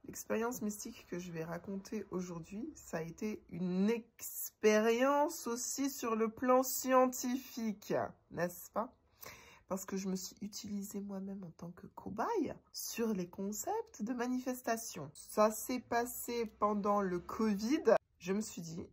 L'expérience mystique que je vais raconter aujourd'hui, ça a été une expérience aussi sur le plan scientifique, n'est-ce pas? Parce que je me suis utilisée moi-même en tant que cobaye sur les concepts de manifestation. Ça s'est passé pendant le Covid. Je me suis dit,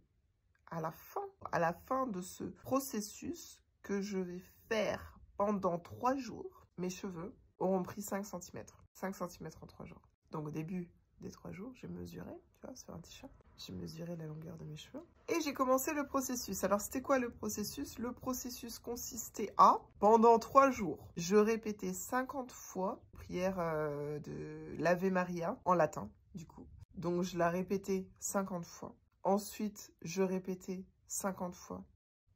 à la fin de ce processus que je vais faire pendant 3 jours, mes cheveux auront pris 5 cm. 5 cm en 3 jours. Donc au début des 3 jours, j'ai mesuré, tu vois, sur un t-shirt, j'ai mesuré la longueur de mes cheveux. Et j'ai commencé le processus. Alors c'était quoi le processus? Le processus consistait à, pendant 3 jours, je répétais 50 fois prière de l'Ave Maria, en latin, du coup. Donc je la répétais 50 fois. Ensuite, je répétais 50 fois.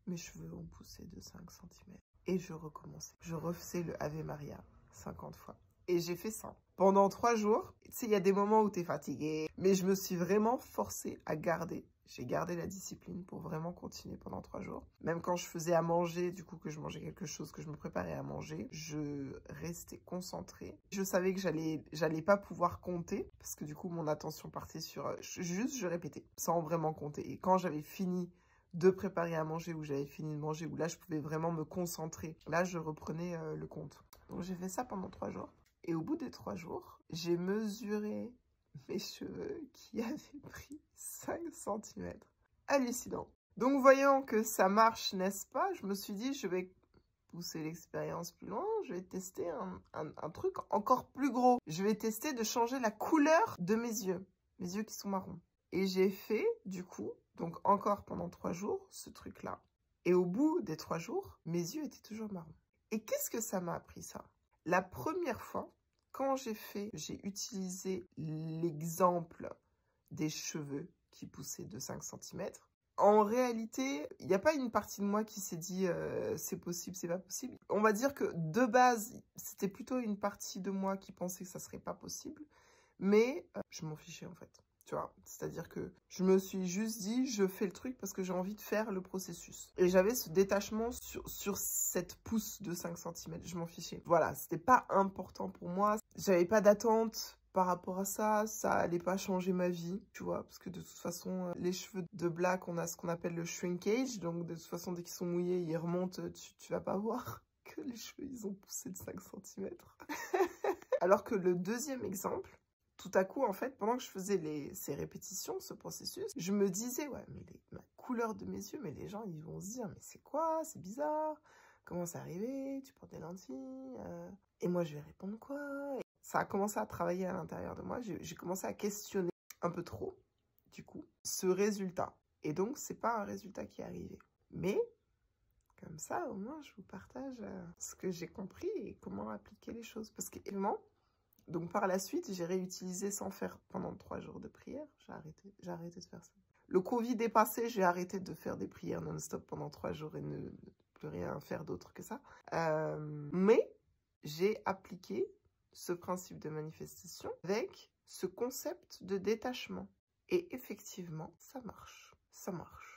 Mes cheveux ont poussé de 5 cm. Et je recommençais. Je refaisais le Ave Maria 50 fois. Et j'ai fait ça pendant 3 jours. Tu sais, il y a des moments où tu es fatigué. Mais je me suis vraiment forcée à garder. J'ai gardé la discipline pour vraiment continuer pendant 3 jours. Même quand je faisais à manger, du coup que je mangeais quelque chose, que je me préparais à manger, je restais concentrée. Je savais que j'allais pas pouvoir compter. Parce que du coup, mon attention partait sur... juste, je répétais, sans vraiment compter. Et quand j'avais fini de préparer à manger, ou j'avais fini de manger, où là, je pouvais vraiment me concentrer. Là, je reprenais le compte. Donc, j'ai fait ça pendant 3 jours. Et au bout des 3 jours, j'ai mesuré mes cheveux qui avaient pris 5 cm. Hallucinant. Donc, voyant que ça marche, n'est-ce pas, je me suis dit, je vais pousser l'expérience plus loin. Je vais tester un truc encore plus gros. Je vais tester de changer la couleur de mes yeux qui sont marrons. Et j'ai fait, du coup, donc encore pendant 3 jours, ce truc-là. Et au bout des 3 jours, mes yeux étaient toujours marrons. Et qu'est-ce que ça m'a appris, ça? La première fois, quand j'ai utilisé l'exemple des cheveux qui poussaient de 5 cm. En réalité, il n'y a pas une partie de moi qui s'est dit c'est possible, c'est pas possible. On va dire que de base, c'était plutôt une partie de moi qui pensait que ça serait pas possible. Mais je m'en fichais en fait. Tu vois, c'est-à-dire que je me suis juste dit, je fais le truc parce que j'ai envie de faire le processus. Et j'avais ce détachement sur cette pousse de 5 cm. Je m'en fichais. Voilà, c'était pas important pour moi. J'avais pas d'attente par rapport à ça. Ça allait pas changer ma vie, tu vois. Parce que de toute façon, les cheveux de black, on a ce qu'on appelle le shrinkage. Donc de toute façon, dès qu'ils sont mouillés, ils remontent. Tu vas pas voir que les cheveux, ils ont poussé de 5 cm. Alors que le deuxième exemple, tout à coup, en fait, pendant que je faisais ces répétitions, ce processus, je me disais, ouais, mais ma couleur de mes yeux, mais les gens, ils vont se dire, mais c'est quoi? C'est bizarre. Comment c'est arrivé? Tu portes des lentilles? Et moi, je vais répondre quoi? Et ça a commencé à travailler à l'intérieur de moi. J'ai commencé à questionner un peu trop, du coup, ce résultat. Et donc, c'est pas un résultat qui est arrivé. Mais, comme ça, au moins, je vous partage ce que j'ai compris et comment appliquer les choses. Parce qu'évidemment, donc par la suite, j'ai réutilisé sans faire pendant 3 jours de prière. J'ai arrêté de faire ça. Le Covid est passé, j'ai arrêté de faire des prières non-stop pendant 3 jours et ne plus rien faire d'autre que ça. Mais j'ai appliqué ce principe de manifestation avec ce concept de détachement. Et effectivement, ça marche. Ça marche.